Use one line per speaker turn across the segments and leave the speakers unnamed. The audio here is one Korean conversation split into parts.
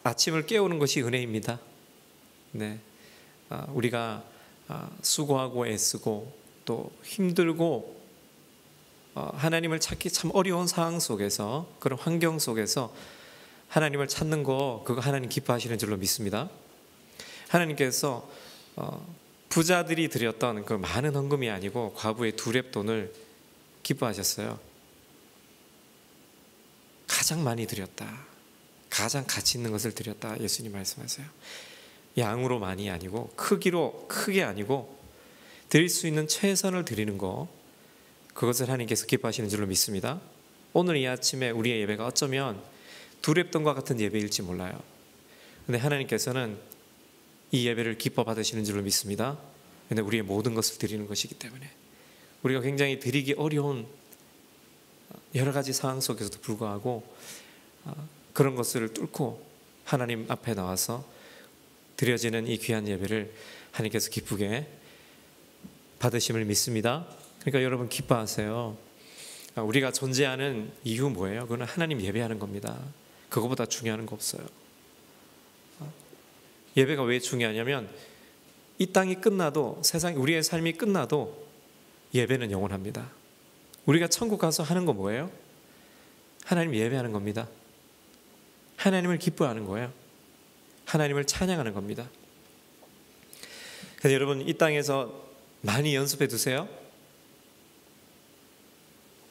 아침을 깨우는 것이 은혜입니다. 네, 우리가 수고하고 애쓰고 또 힘들고 하나님을 찾기 참 어려운 상황 속에서, 그런 환경 속에서 하나님을 찾는 거, 그거 하나님 기뻐하시는 줄로 믿습니다. 하나님께서 부자들이 드렸던 그 많은 헌금이 아니고 과부의 2렙돈을 기뻐하셨어요. 가장 많이 드렸다, 가장 가치 있는 것을 드렸다, 예수님 말씀하세요. 양으로 많이 아니고, 크기로 크게 아니고, 드릴 수 있는 최선을 드리는 거, 그것을 하나님께서 기뻐하시는 줄로 믿습니다. 오늘 이 아침에 우리의 예배가 어쩌면 2렙돈과 같은 예배일지 몰라요. 근데 하나님께서는 이 예배를 기뻐 받으시는 줄로 믿습니다. 근데 우리의 모든 것을 드리는 것이기 때문에, 우리가 굉장히 드리기 어려운 여러 가지 상황 속에서도 불구하고 그런 것을 뚫고 하나님 앞에 나와서 드려지는 이 귀한 예배를 하나님께서 기쁘게 받으심을 믿습니다. 그러니까 여러분 기뻐하세요. 우리가 존재하는 이유 뭐예요? 그거는 하나님 예배하는 겁니다. 그거보다 중요한 거 없어요. 예배가 왜 중요하냐면, 이 땅이 끝나도, 세상 우리의 삶이 끝나도 예배는 영원합니다. 우리가 천국 가서 하는 거 뭐예요? 하나님 예배하는 겁니다. 하나님을 기뻐하는 거예요. 하나님을 찬양하는 겁니다. 그래서 여러분, 이 땅에서 많이 연습해 두세요.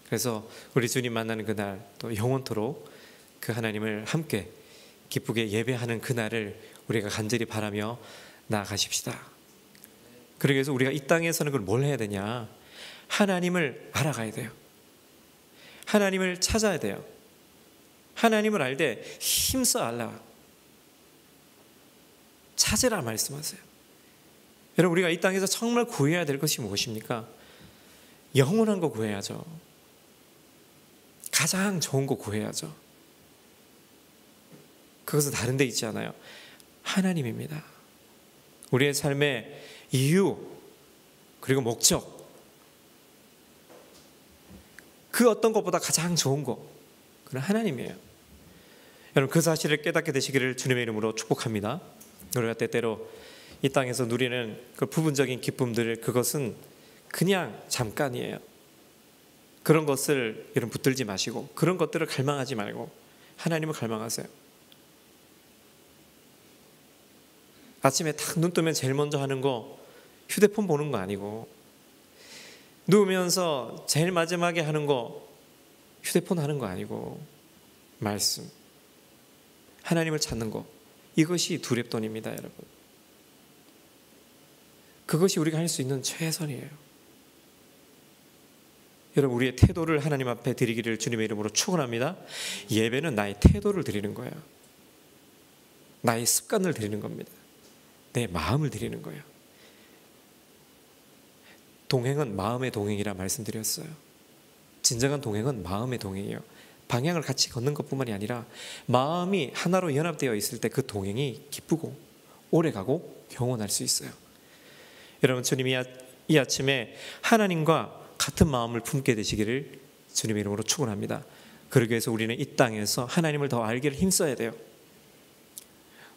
그래서 우리 주님 만나는 그날, 또 영원토록 그 하나님을 함께 기쁘게 예배하는 그날을 우리가 간절히 바라며 나아가십시다. 그러기 위해서 우리가 이 땅에서는 그걸 뭘 해야 되냐? 하나님을 알아가야 돼요. 하나님을 찾아야 돼요. 하나님을 알 때 힘써 알라, 찾으라 말씀하세요. 여러분, 우리가 이 땅에서 정말 구해야 될 것이 무엇입니까? 영원한 거 구해야죠. 가장 좋은 거 구해야죠. 그것은 다른 데 있지 않아요. 하나님입니다. 우리의 삶의 이유, 그리고 목적, 그 어떤 것보다 가장 좋은 거, 그건 하나님이에요. 여러분, 그 사실을 깨닫게 되시기를 주님의 이름으로 축복합니다. 우리가 때때로 이 땅에서 누리는 그 부분적인 기쁨들, 그것은 그냥 잠깐이에요. 그런 것을 여러분 붙들지 마시고, 그런 것들을 갈망하지 말고 하나님을 갈망하세요. 아침에 딱 눈 뜨면 제일 먼저 하는 거 휴대폰 보는 거 아니고, 누우면서 제일 마지막에 하는 거 휴대폰 하는 거 아니고, 말씀, 하나님을 찾는 거, 이것이 2렙돈입니다. 여러분, 그것이 우리가 할 수 있는 최선이에요. 여러분, 우리의 태도를 하나님 앞에 드리기를 주님의 이름으로 축원합니다. 예배는 나의 태도를 드리는 거예요. 나의 습관을 드리는 겁니다. 내 마음을 드리는 거예요. 동행은 마음의 동행이라 말씀드렸어요. 진정한 동행은 마음의 동행이에요. 방향을 같이 걷는 것뿐만이 아니라 마음이 하나로 연합되어 있을 때 그 동행이 기쁘고 오래가고 영원할 수 있어요. 여러분, 주님이 이 아침에 하나님과 같은 마음을 품게 되시기를 주님의 이름으로 축원합니다. 그러기 위해서 우리는 이 땅에서 하나님을 더 알기를 힘써야 돼요.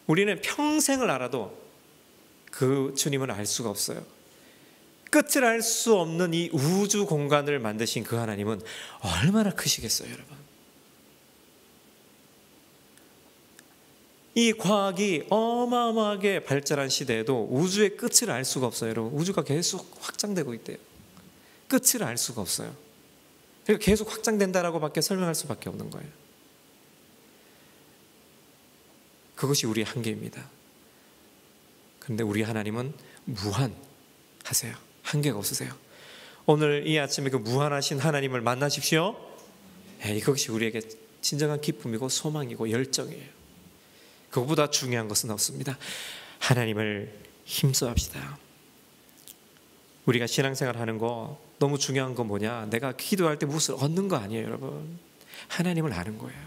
우리는 평생을 알아도 그 주님을 알 수가 없어요. 끝을 알 수 없는 이 우주 공간을 만드신 그 하나님은 얼마나 크시겠어요, 여러분. 이 과학이 어마어마하게 발전한 시대에도 우주의 끝을 알 수가 없어요. 여러분, 우주가 계속 확장되고 있대요. 끝을 알 수가 없어요. 그러니까 계속 확장된다라고 밖에 설명할 수밖에 없는 거예요. 그것이 우리의 한계입니다. 그런데 우리 하나님은 무한하세요. 한계가 없으세요. 오늘 이 아침에 그 무한하신 하나님을 만나십시오. 이것이 우리에게 진정한 기쁨이고 소망이고 열정이에요. 그것보다 중요한 것은 없습니다. 하나님을 힘써 합시다. 우리가 신앙생활 하는 거 너무 중요한 건 뭐냐? 내가 기도할 때 무엇을 얻는 거 아니에요, 여러분. 하나님을 아는 거예요.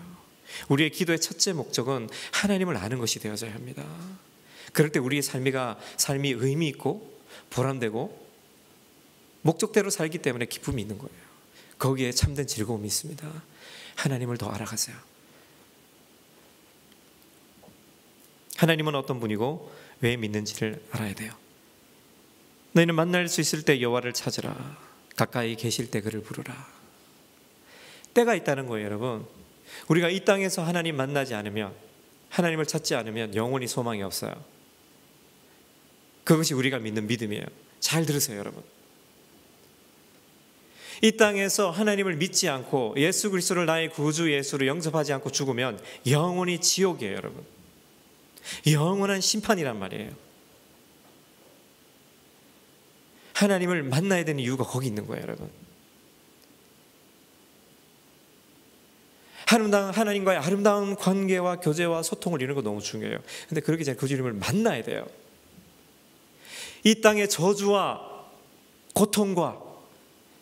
우리의 기도의 첫째 목적은 하나님을 아는 것이 되어져야 합니다. 그럴 때 우리의 삶이 의미 있고 보람되고 목적대로 살기 때문에 기쁨이 있는 거예요. 거기에 참된 즐거움이 있습니다. 하나님을 더 알아가세요. 하나님은 어떤 분이고 왜 믿는지를 알아야 돼요. 너희는 만날 수 있을 때 여호와를 찾으라. 가까이 계실 때 그를 부르라. 때가 있다는 거예요, 여러분. 우리가 이 땅에서 하나님 만나지 않으면, 하나님을 찾지 않으면 영원히 소망이 없어요. 그것이 우리가 믿는 믿음이에요. 잘 들으세요, 여러분. 이 땅에서 하나님을 믿지 않고 예수 그리스도를 나의 구주 예수로 영접하지 않고 죽으면 영원히 지옥이에요, 여러분. 영원한 심판이란 말이에요. 하나님을 만나야 되는 이유가 거기 있는 거예요, 여러분. 하나님과의 아름다운 관계와 교제와 소통을 이루는 거 너무 중요해요. 근데 그렇게 잘 그 주님을 만나야 돼요. 이 땅의 저주와 고통과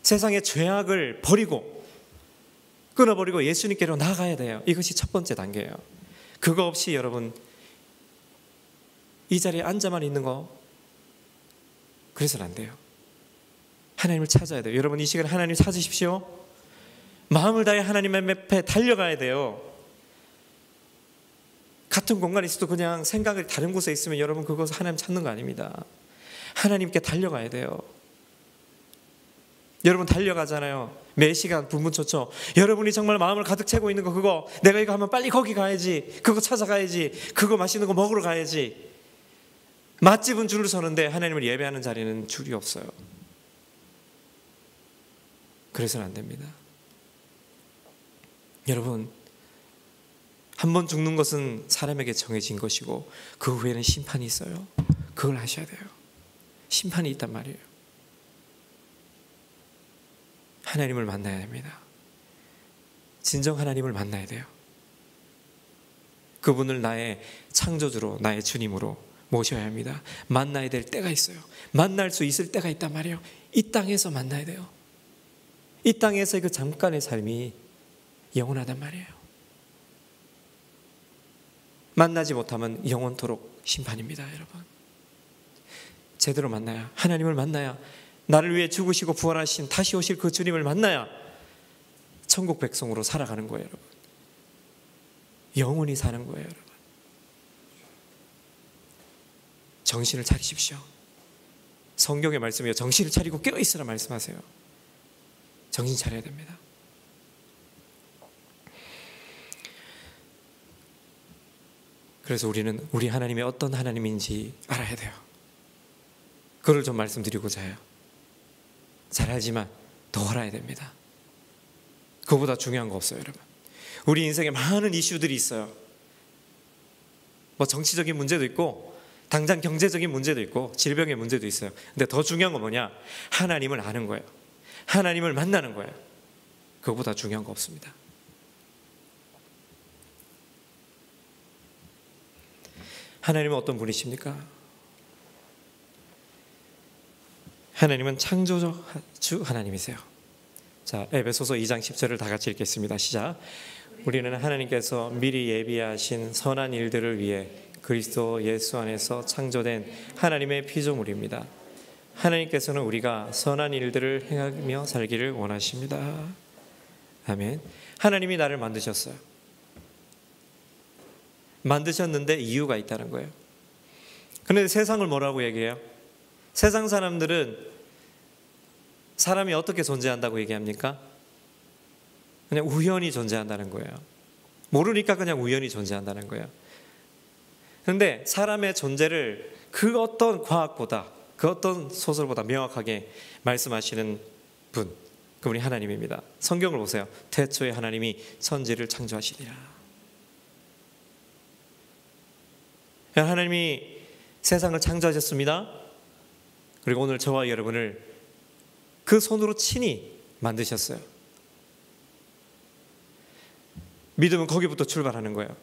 세상의 죄악을 버리고 끊어버리고 예수님께로 나아가야 돼요. 이것이 첫 번째 단계예요. 그거 없이 여러분 이 자리에 앉아만 있는 거 그래서는 안 돼요. 하나님을 찾아야 돼요. 여러분 이 시간에 하나님 찾으십시오. 마음을 다해 하나님의 앞에 달려가야 돼요. 같은 공간에 있어도 그냥 생각이 다른 곳에 있으면 여러분 그것을 하나님 찾는 거 아닙니다. 하나님께 달려가야 돼요. 여러분 달려가잖아요. 매 시간 분분초초. 여러분이 정말 마음을 가득 채고 있는 거 그거 내가 이거 하면 빨리 거기 가야지. 그거 찾아가야지. 그거 맛있는 거 먹으러 가야지. 맛집은 줄을 서는데 하나님을 예배하는 자리는 줄이 없어요. 그래서는 안 됩니다. 여러분 한 번 죽는 것은 사람에게 정해진 것이고 그 후에는 심판이 있어요. 그걸 아셔야 돼요. 심판이 있단 말이에요. 하나님을 만나야 됩니다. 진정 하나님을 만나야 돼요. 그분을 나의 창조주로 나의 주님으로 모셔야 합니다. 만나야 될 때가 있어요. 만날 수 있을 때가 있단 말이에요. 이 땅에서 만나야 돼요. 이 땅에서의 그 잠깐의 삶이 영원하단 말이에요. 만나지 못하면 영원토록 심판입니다, 여러분. 제대로 만나야, 하나님을 만나야, 나를 위해 죽으시고 부활하신 다시 오실 그 주님을 만나야 천국 백성으로 살아가는 거예요, 여러분. 영원히 사는 거예요, 여러분. 정신을 차리십시오. 성경의 말씀이요, 정신을 차리고 깨어있으라 말씀하세요. 정신 차려야 됩니다. 그래서 우리는 우리 하나님이 어떤 하나님인지 알아야 돼요. 그걸 좀 말씀드리고자 해요. 잘 알지만 더 알아야 됩니다. 그거보다 중요한 거 없어요, 여러분. 우리 인생에 많은 이슈들이 있어요. 뭐 정치적인 문제도 있고 당장 경제적인 문제도 있고 질병의 문제도 있어요. 근데 더 중요한 건 뭐냐? 하나님을 아는 거예요. 하나님을 만나는 거예요. 그거보다 중요한 거 없습니다. 하나님은 어떤 분이십니까? 하나님은 창조주 하나님이세요. 자, 에베소서 2장 10절을 다 같이 읽겠습니다. 시작. 우리는 하나님께서 미리 예비하신 선한 일들을 위해 그리스도 예수 안에서 창조된 하나님의 피조물입니다. 하나님께서는 우리가 선한 일들을 행하며 살기를 원하십니다. 아멘. 하나님이 나를 만드셨어요. 만드셨는데 이유가 있다는 거예요. 그런데 세상을 뭐라고 얘기해요? 세상 사람들은 사람이 어떻게 존재한다고 얘기합니까? 그냥 우연히 존재한다는 거예요. 모르니까 그냥 우연히 존재한다는 거예요. 그런데 사람의 존재를 그 어떤 과학보다, 그 어떤 소설보다 명확하게 말씀하시는 분, 그분이 하나님입니다. 성경을 보세요. 태초에 하나님이 천지를 창조하시니라. 하나님이 세상을 창조하셨습니다. 그리고 오늘 저와 여러분을 그 손으로 친히 만드셨어요. 믿음은 거기부터 출발하는 거예요.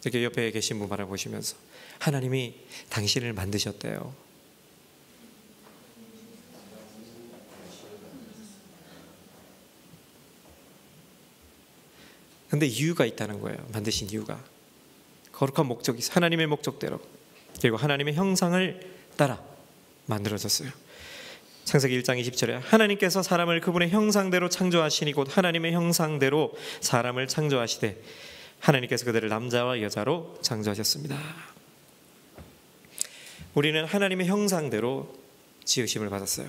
이렇게 옆에 계신 분 바라보시면서 하나님이 당신을 만드셨대요. 근데 이유가 있다는 거예요. 만드신 이유가. 거룩한 목적이 하나님의 목적대로 그리고 하나님의 형상을 따라 만들어졌어요. 창세기 1장 20절에 하나님께서 사람을 그분의 형상대로 창조하시니 곧 하나님의 형상대로 사람을 창조하시되 하나님께서 그들을 남자와 여자로 창조하셨습니다. 우리는 하나님의 형상대로 지으심을 받았어요.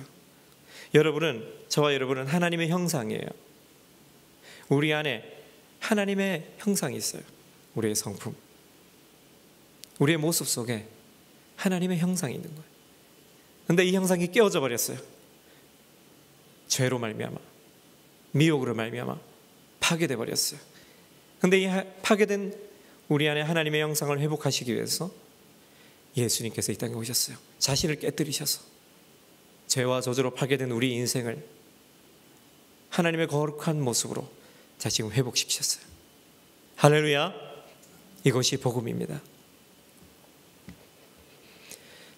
저와 여러분은 하나님의 형상이에요. 우리 안에 하나님의 형상이 있어요. 우리의 성품, 우리의 모습 속에 하나님의 형상이 있는 거예요. 그런데 이 형상이 깨어져 버렸어요. 죄로 말미암아, 미혹으로 말미암아 파괴돼 버렸어요. 그런데 이 파괴된 우리 안에 하나님의 형상을 회복하시기 위해서 예수님께서 이 땅에 오셨어요. 자신을 깨뜨리셔서 죄와 저주로 파괴된 우리 인생을 하나님의 거룩한 모습으로 다시 회복시키셨어요. 할렐루야! 이것이 복음입니다.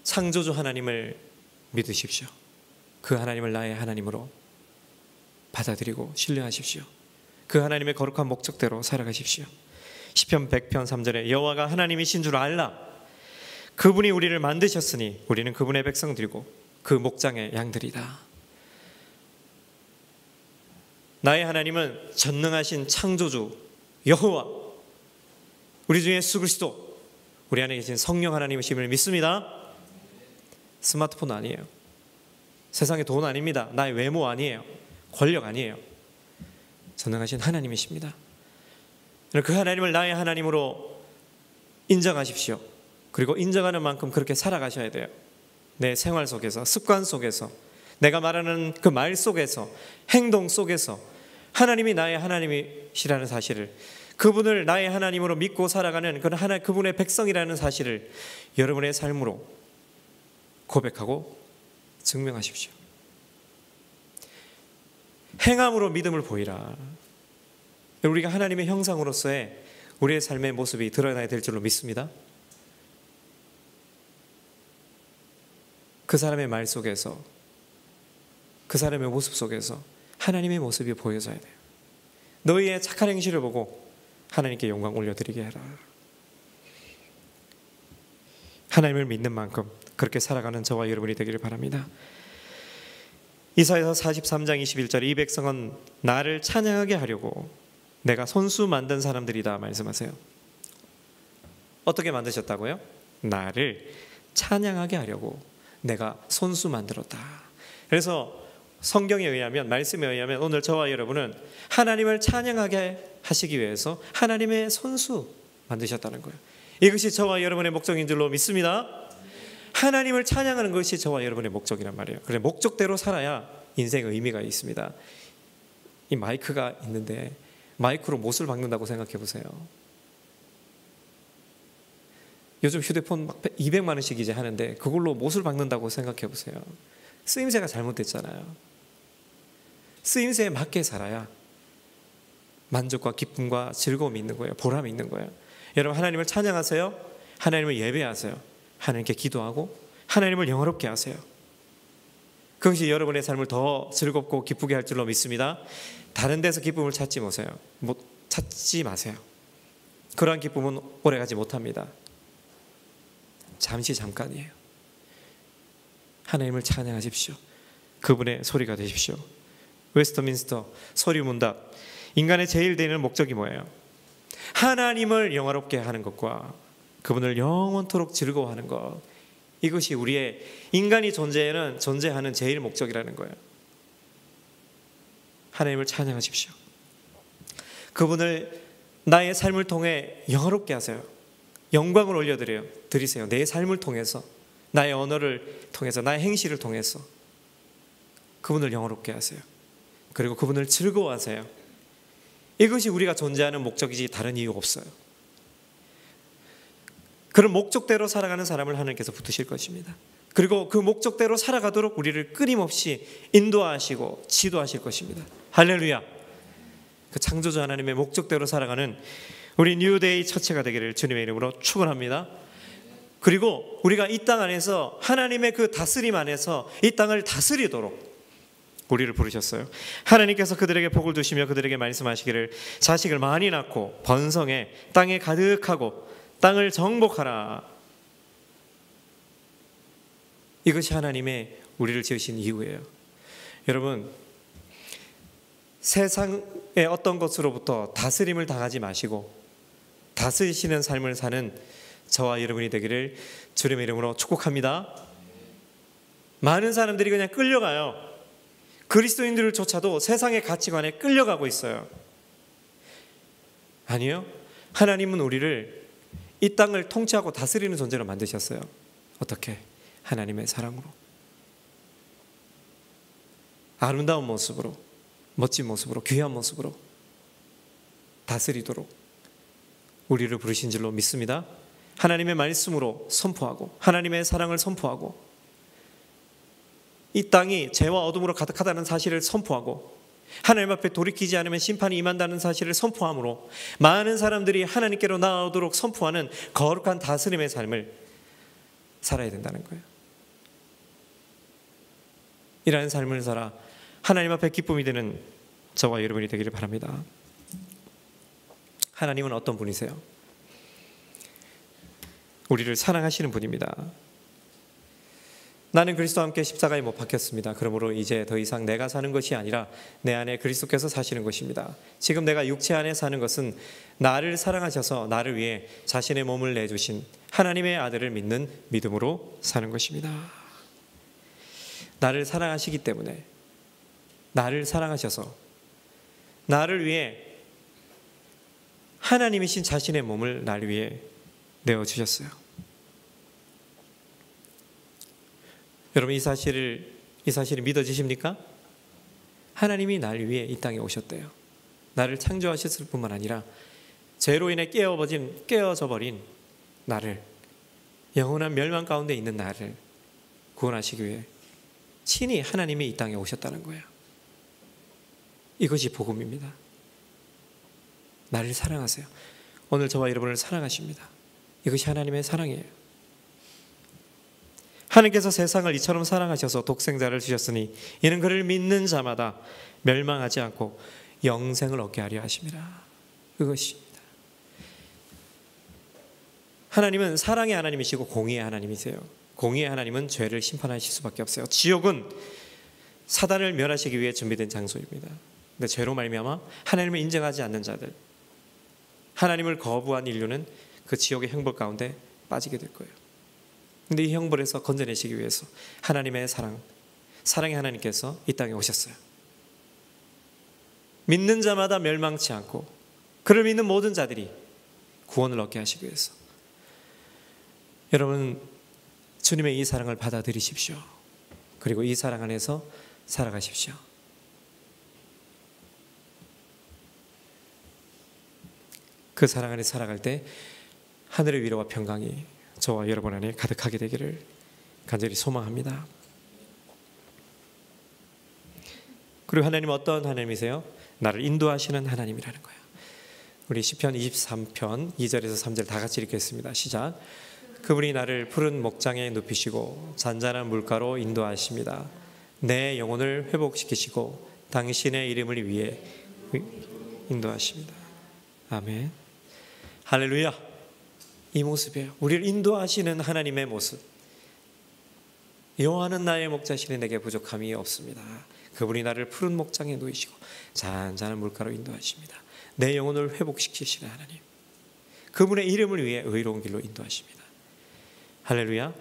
창조주 하나님을 믿으십시오. 그 하나님을 나의 하나님으로 받아들이고 신뢰하십시오. 그 하나님의 거룩한 목적대로 살아가십시오. 시편 100편 3절에 여호와가 하나님이신 줄 알라. 그분이 우리를 만드셨으니 우리는 그분의 백성들이고 그 목장의 양들이다. 나의 하나님은 전능하신 창조주 여호와, 우리 주 예수 그리스도, 우리 안에 계신 성령 하나님이심을 믿습니다. 스마트폰 아니에요. 세상의 돈 아닙니다. 나의 외모 아니에요. 권력 아니에요. 전능하신 하나님이십니다. 그 하나님을 나의 하나님으로 인정하십시오. 그리고 인정하는 만큼 그렇게 살아가셔야 돼요. 내 생활 속에서, 습관 속에서, 내가 말하는 그 말 속에서, 행동 속에서 하나님이 나의 하나님이시라는 사실을, 그분을 나의 하나님으로 믿고 살아가는 그분의 백성이라는 사실을 여러분의 삶으로 고백하고 증명하십시오. 행함으로 믿음을 보이라. 우리가 하나님의 형상으로서의 우리의 삶의 모습이 드러나야 될 줄로 믿습니다. 그 사람의 말 속에서, 그 사람의 모습 속에서 하나님의 모습이 보여져야 돼요. 너희의 착한 행실을 보고 하나님께 영광 올려드리게 해라. 하나님을 믿는 만큼 그렇게 살아가는 저와 여러분이 되기를 바랍니다. 이사야서 43장 21절 이 백성은 나를 찬양하게 하려고 내가 손수 만든 사람들이다 말씀하세요. 어떻게 만드셨다고요? 나를 찬양하게 하려고 내가 손수 만들었다. 그래서 성경에 의하면, 말씀에 의하면 오늘 저와 여러분은 하나님을 찬양하게 하시기 위해서 하나님의 손수 만드셨다는 거예요. 이것이 저와 여러분의 목적인 줄로 믿습니다. 하나님을 찬양하는 것이 저와 여러분의 목적이란 말이에요. 그래, 목적대로 살아야 인생의 의미가 있습니다. 이 마이크가 있는데 마이크로 못을 박는다고 생각해 보세요. 요즘 휴대폰 막 200만 원씩 이제 하는데 그걸로 못을 박는다고 생각해 보세요. 쓰임새가 잘못됐잖아요. 쓰임새에 맞게 살아야 만족과 기쁨과 즐거움이 있는 거예요. 보람이 있는 거예요. 여러분, 하나님을 찬양하세요. 하나님을 예배하세요. 하나님께 기도하고 하나님을 영화롭게 하세요. 그것이 여러분의 삶을 더 즐겁고 기쁘게 할 줄로 믿습니다. 다른 데서 기쁨을 찾지 마세요. 그러한 기쁨은 오래가지 못합니다. 잠깐이에요. 하나님을 찬양하십시오. 그분의 소리가 되십시오. 웨스트민스터 소리문답, 인간의 제일 되는 목적이 뭐예요? 하나님을 영화롭게 하는 것과 그분을 영원토록 즐거워하는 것, 이것이 우리의 인간이 존재하는 제일 목적이라는 거예요. 하나님을 찬양하십시오. 그분을 나의 삶을 통해 영화롭게 하세요. 영광을 올려드리세요. 내 삶을 통해서, 나의 언어를 통해서, 나의 행실을 통해서 그분을 영화롭게 하세요. 그리고 그분을 즐거워하세요. 이것이 우리가 존재하는 목적이지 다른 이유 없어요. 그런 목적대로 살아가는 사람을 하나님께서 붙으실 것입니다. 그리고 그 목적대로 살아가도록 우리를 끊임없이 인도하시고 지도하실 것입니다. 할렐루야. 그 창조주 하나님의 목적대로 살아가는 우리 뉴데이 처치가 되기를 주님의 이름으로 축원합니다. 그리고 우리가 이 땅 안에서 하나님의 그 다스림 안에서 이 땅을 다스리도록 우리를 부르셨어요. 하나님께서 그들에게 복을 두시며 그들에게 말씀하시기를 자식을 많이 낳고 번성해 땅에 가득하고 땅을 정복하라. 이것이 하나님의 우리를 지으신 이유예요. 여러분, 세상의 어떤 것으로부터 다스림을 당하지 마시고 다스리시는 삶을 사는 저와 여러분이 되기를 주님의 이름으로 축복합니다. 많은 사람들이 그냥 끌려가요. 그리스도인들조차도 세상의 가치관에 끌려가고 있어요. 아니요. 하나님은 우리를 이 땅을 통치하고 다스리는 존재로 만드셨어요. 어떻게? 하나님의 사랑으로. 아름다운 모습으로, 멋진 모습으로, 귀한 모습으로 다스리도록 우리를 부르신 줄로 믿습니다. 하나님의 말씀으로 선포하고 하나님의 사랑을 선포하고 이 땅이 죄와 어둠으로 가득하다는 사실을 선포하고 하나님 앞에 돌이키지 않으면 심판이 임한다는 사실을 선포함으로 많은 사람들이 하나님께로 나아오도록 선포하는 거룩한 다스림의 삶을 살아야 된다는 거예요. 이러한 삶을 살아 하나님 앞에 기쁨이 되는 저와 여러분이 되기를 바랍니다. 하나님은 어떤 분이세요? 우리를 사랑하시는 분입니다. 나는 그리스도와 함께 십자가에 못 박혔습니다. 그러므로 이제 더 이상 내가 사는 것이 아니라 내 안에 그리스도께서 사시는 것입니다. 지금 내가 육체 안에 사는 것은 나를 사랑하셔서 나를 위해 자신의 몸을 내주신 하나님의 아들을 믿는 믿음으로 사는 것입니다. 나를 사랑하시기 때문에, 나를 사랑하셔서 나를 위해 하나님이신 자신의 몸을 나를 위해 내어주셨어요. 여러분 이 사실이 믿어지십니까? 하나님이 나를 위해 이 땅에 오셨대요. 나를 창조하셨을 뿐만 아니라 죄로 인해 깨어져 버린 나를, 영원한 멸망 가운데 있는 나를 구원하시기 위해 친히 하나님이 이 땅에 오셨다는 거예요. 이것이 복음입니다. 나를 사랑하세요. 오늘 저와 여러분을 사랑하십니다. 이것이 하나님의 사랑이에요. 하나님께서 세상을 이처럼 사랑하셔서 독생자를 주셨으니 이는 그를 믿는 자마다 멸망하지 않고 영생을 얻게 하려 하심이라. 그것입니다. 하나님은 사랑의 하나님이시고 공의의 하나님이세요. 공의의 하나님은 죄를 심판하실 수밖에 없어요. 지옥은 사단을 멸하시기 위해 준비된 장소입니다. 근데 죄로 말미암아 하나님을 인정하지 않는 자들, 하나님을 거부한 인류는 그 지옥의 형벌 가운데 빠지게 될 거예요. 근데 이 형벌에서 건져내시기 위해서 하나님의 사랑의 하나님께서 이 땅에 오셨어요. 믿는 자마다 멸망치 않고 그를 믿는 모든 자들이 구원을 얻게 하시기 위해서. 여러분 주님의 이 사랑을 받아들이십시오. 그리고 이 사랑 안에서 살아가십시오. 그 사랑 안에 살아갈 때 하늘의 위로와 평강이 저와 여러분 안에 가득하게 되기를 간절히 소망합니다. 그리고 하나님은 어떤 하나님이세요? 나를 인도하시는 하나님이라는 거예요. 우리 시편 23편 2절에서 3절 다 같이 읽겠습니다. 시작. 그분이 나를 푸른 목장에 눕히시고 잔잔한 물가로 인도하십니다. 내 영혼을 회복시키시고 당신의 이름을 위해 인도하십니다. 아멘. 할렐루야. 이 모습이에요. 우리를 인도하시는 하나님의 모습. 여호와는 나의 목자시니 내게 부족함이 없습니다. 그분이 나를 푸른 목장에 누이시고 잔잔한 물가로 인도하십니다. 내 영혼을 회복시키시는 하나님. 그분의 이름을 위해 의로운 길로 인도하십니다. 할렐루야.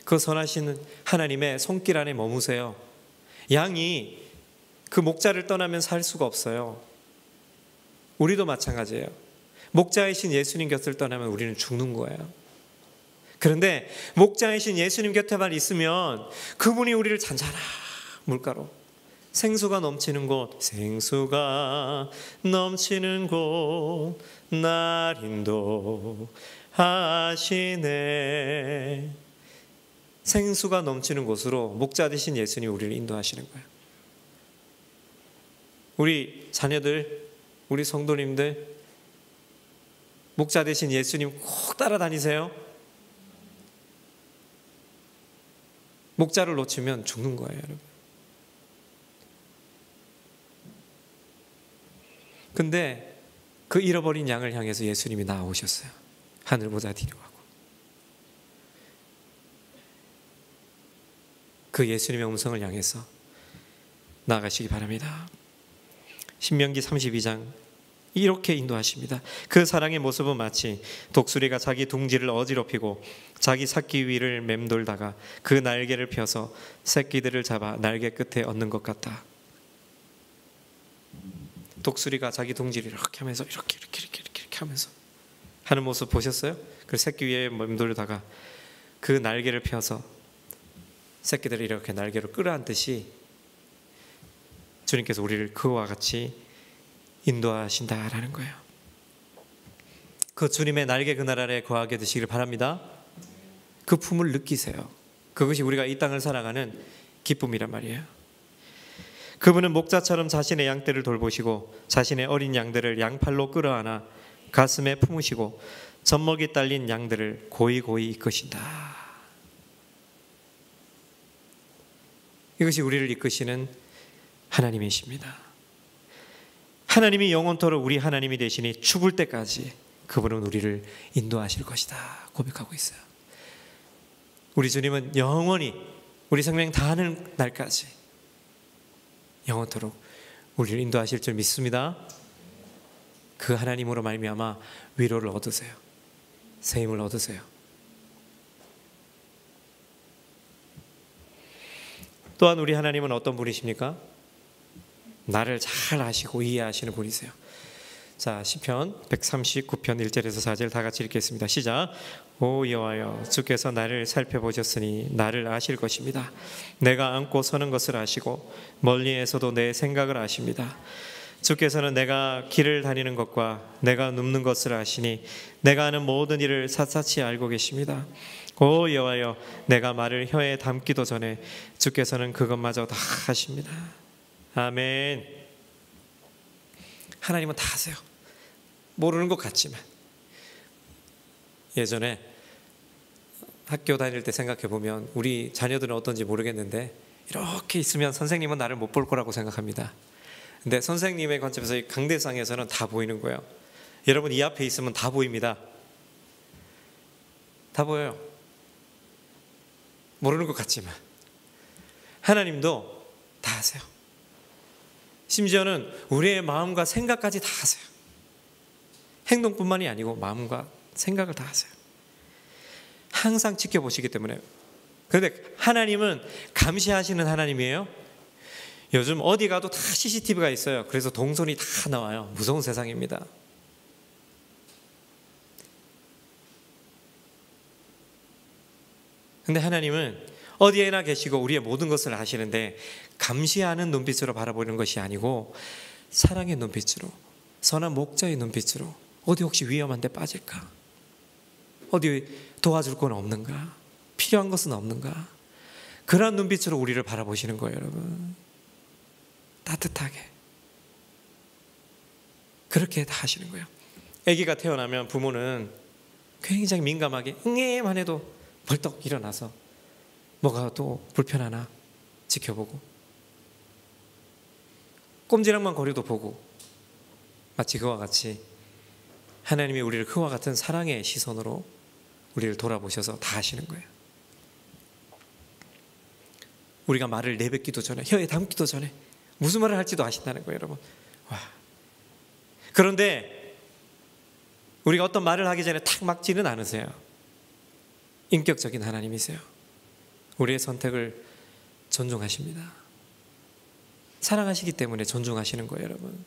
그 선하신 하나님의 손길 안에 머무세요. 양이 그 목자를 떠나면 살 수가 없어요. 우리도 마찬가지예요. 목자이신 예수님 곁을 떠나면 우리는 죽는 거예요. 그런데 목자이신 예수님 곁에만 있으면 그분이 우리를 잔잔한 물가로, 생수가 넘치는 곳, 생수가 넘치는 곳 날 인도하시네. 생수가 넘치는 곳으로 목자 되신 예수님이 우리를 인도하시는 거예요. 우리 자녀들, 우리 성도님들 목자 되신 예수님 꼭 따라다니세요. 목자를 놓치면 죽는 거예요, 여러분. 근데 그 잃어버린 양을 향해서 예수님이 나오셨어요. 하늘보다 뒤로 가고. 그 예수님의 음성을 향해서 나아가시기 바랍니다. 신명기 32장 이렇게 인도하십니다. 그 사랑의 모습은 마치 독수리가 자기 둥지를 어지럽히고 자기 새끼 위를 맴돌다가 그 날개를 펴서 새끼들을 잡아 날개 끝에 얻는 것 같다. 독수리가 자기 둥지를 이렇게 하면서 이렇게 하면서 하는 모습 보셨어요? 그 새끼 위에 맴돌다가 그 날개를 펴서 새끼들을 이렇게 날개로 끌어안듯이 주님께서 우리를 그와 같이 인도하신다라는 거예요. 그 주님의 날개 그늘 아래 거하게 되시길 바랍니다. 그 품을 느끼세요. 그것이 우리가 이 땅을 살아가는 기쁨이란 말이에요. 그분은 목자처럼 자신의 양떼를 돌보시고 자신의 어린 양들을 양팔로 끌어안아 가슴에 품으시고 젖먹이 딸린 양들을 고이고이 이끄신다. 이것이 우리를 이끄시는 하나님이십니다. 하나님이 영원토록 우리 하나님이 되시니 죽을 때까지 그분은 우리를 인도하실 것이다 고백하고 있어요. 우리 주님은 영원히 우리 생명 다하는 날까지 영원토록 우리를 인도하실 줄 믿습니다. 그 하나님으로 말미암아 위로를 얻으세요. 새 힘을 얻으세요. 또한 우리 하나님은 어떤 분이십니까? 나를 잘 아시고 이해하시는 분이세요. 자, 시편 139편 1절에서 4절 다 같이 읽겠습니다. 시작. 오 여호와여, 주께서 나를 살펴보셨으니 나를 아실 것입니다. 내가 앉고 서는 것을 아시고 멀리에서도 내 생각을 아십니다. 주께서는 내가 길을 다니는 것과 내가 눕는 것을 아시니 내가 하는 모든 일을 샅샅이 알고 계십니다. 오 여호와여, 내가 말을 혀에 담기도 전에 주께서는 그것마저 다 하십니다. 아멘. 하나님은 다 아세요. 모르는 것 같지만. 예전에 학교 다닐 때 생각해 보면 우리 자녀들은 어떤지 모르겠는데 이렇게 있으면 선생님은 나를 못 볼 거라고 생각합니다. 근데 선생님의 관점에서 이 강대상에서는 다 보이는 거예요. 여러분 이 앞에 있으면 다 보입니다. 다 보여요. 모르는 것 같지만 하나님도 다 아세요. 심지어는 우리의 마음과 생각까지 다 아세요. 행동뿐만이 아니고 마음과 생각을 다 아세요. 항상 지켜보시기 때문에. 그런데 하나님은 감시하시는 하나님이에요. 요즘 어디 가도 다 CCTV가 있어요. 그래서 동선이 다 나와요. 무서운 세상입니다. 근데 하나님은 어디에나 계시고 우리의 모든 것을 아시는데 감시하는 눈빛으로 바라보는 것이 아니고 사랑의 눈빛으로, 선한 목자의 눈빛으로 어디 혹시 위험한 데 빠질까? 어디 도와줄 건 없는가? 필요한 것은 없는가? 그런 눈빛으로 우리를 바라보시는 거예요, 여러분. 따뜻하게. 그렇게 다 하시는 거예요. 아기가 태어나면 부모는 굉장히 민감하게 응애만 해도 벌떡 일어나서 뭐가 또 불편하나 지켜보고 꼼지락만 거려도 보고 마치 그와 같이 하나님이 우리를 그와 같은 사랑의 시선으로 우리를 돌아보셔서 다 하시는 거예요. 우리가 말을 내뱉기도 전에 혀에 담기도 전에 무슨 말을 할지도 아신다는 거예요, 여러분. 와. 그런데 우리가 어떤 말을 하기 전에 탁 막지는 않으세요. 인격적인 하나님이세요. 우리의 선택을 존중하십니다. 사랑하시기 때문에 존중하시는 거예요, 여러분.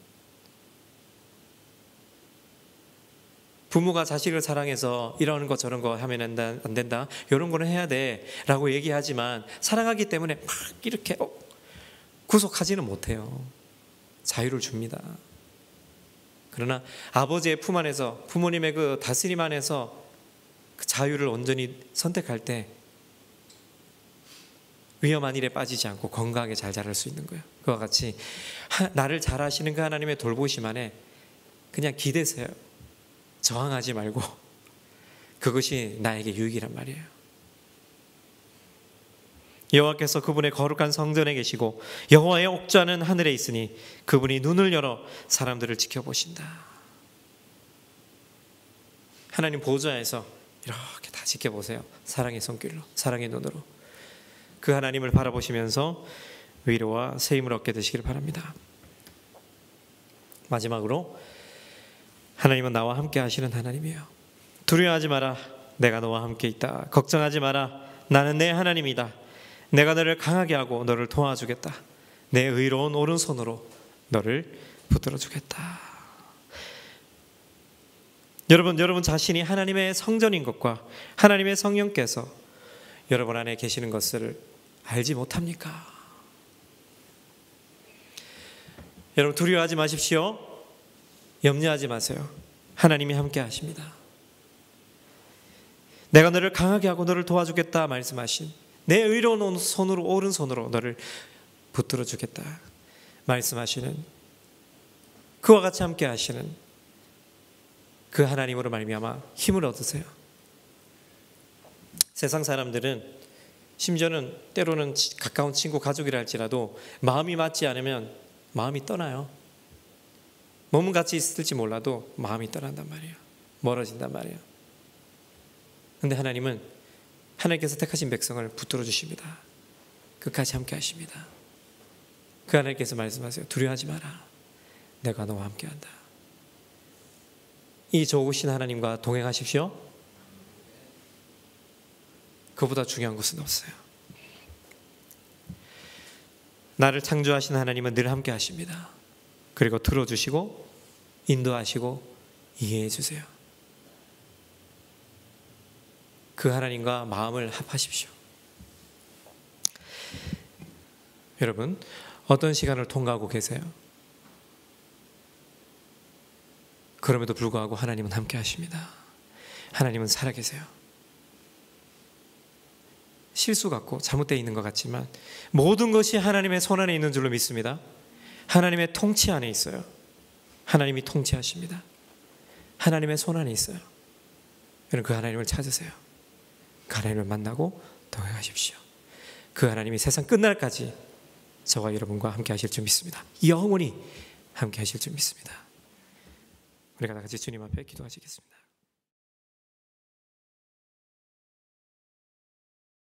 부모가 자식을 사랑해서 이런 거 저런 거 하면 안 된다, 이런 거는 해야 돼 라고 얘기하지만 사랑하기 때문에 막 이렇게 구속하지는 못해요. 자유를 줍니다. 그러나 아버지의 품 안에서, 부모님의 그 다스림 안에서 그 자유를 온전히 선택할 때 위험한 일에 빠지지 않고 건강하게 잘 자랄 수 있는 거예요. 그와 같이 나를 잘 아시는 그 하나님의 돌보심 안에 그냥 기대세요. 저항하지 말고. 그것이 나에게 유익이란 말이에요. 여호와께서 그분의 거룩한 성전에 계시고 여호와의 옥좌는 하늘에 있으니 그분이 눈을 열어 사람들을 지켜보신다. 하나님 보좌에서 이렇게 다 지켜보세요. 사랑의 손길로, 사랑의 눈으로. 그 하나님을 바라보시면서 위로와 새 힘을 얻게 되시길 바랍니다. 마지막으로 하나님은 나와 함께 하시는 하나님이에요. 두려워하지 마라. 내가 너와 함께 있다. 걱정하지 마라. 나는 내 하나님이다. 내가 너를 강하게 하고 너를 도와주겠다. 내 의로운 오른손으로 너를 붙들어 주겠다. 여러분 자신이 하나님의 성전인 것과 하나님의 성령께서 여러분 안에 계시는 것을 알지 못합니까? 여러분 두려워하지 마십시오. 염려하지 마세요. 하나님이 함께 하십니다. 내가 너를 강하게 하고 너를 도와주겠다 말씀하신, 내 의로운 손으로, 오른손으로 너를 붙들어 주겠다 말씀하시는, 그와 같이 함께 하시는 그 하나님으로 말미암아 힘을 얻으세요. 세상 사람들은, 심지어는 때로는 가까운 친구, 가족이라 할지라도 마음이 맞지 않으면 마음이 떠나요. 몸은 같이 있을지 몰라도 마음이 떠난단 말이에요. 멀어진단 말이에요. 그런데 하나님은, 하나님께서 택하신 백성을 붙들어 주십니다. 끝까지 함께 하십니다. 그 하나님께서 말씀하세요. 두려워하지 마라. 내가 너와 함께 한다. 이 좋으신 하나님과 동행하십시오. 그보다 중요한 것은 없어요. 나를 창조하신 하나님은 늘 함께 하십니다. 그리고 들어주시고 인도하시고 이해해 주세요. 그 하나님과 마음을 합하십시오. 여러분, 어떤 시간을 통과하고 계세요? 그럼에도 불구하고 하나님은 함께 하십니다. 하나님은 살아계세요. 실수 같고 잘못되어 있는 것 같지만 모든 것이 하나님의 손 안에 있는 줄로 믿습니다. 하나님의 통치 안에 있어요. 하나님이 통치하십니다. 하나님의 손 안에 있어요. 여러분, 그 하나님을 찾으세요. 그 하나님을 만나고 동행하십시오. 그 하나님이 세상 끝날까지 저와 여러분과 함께 하실 줄 믿습니다. 영원히 함께 하실 줄 믿습니다. 우리가 다 같이 주님 앞에 기도하시겠습니다.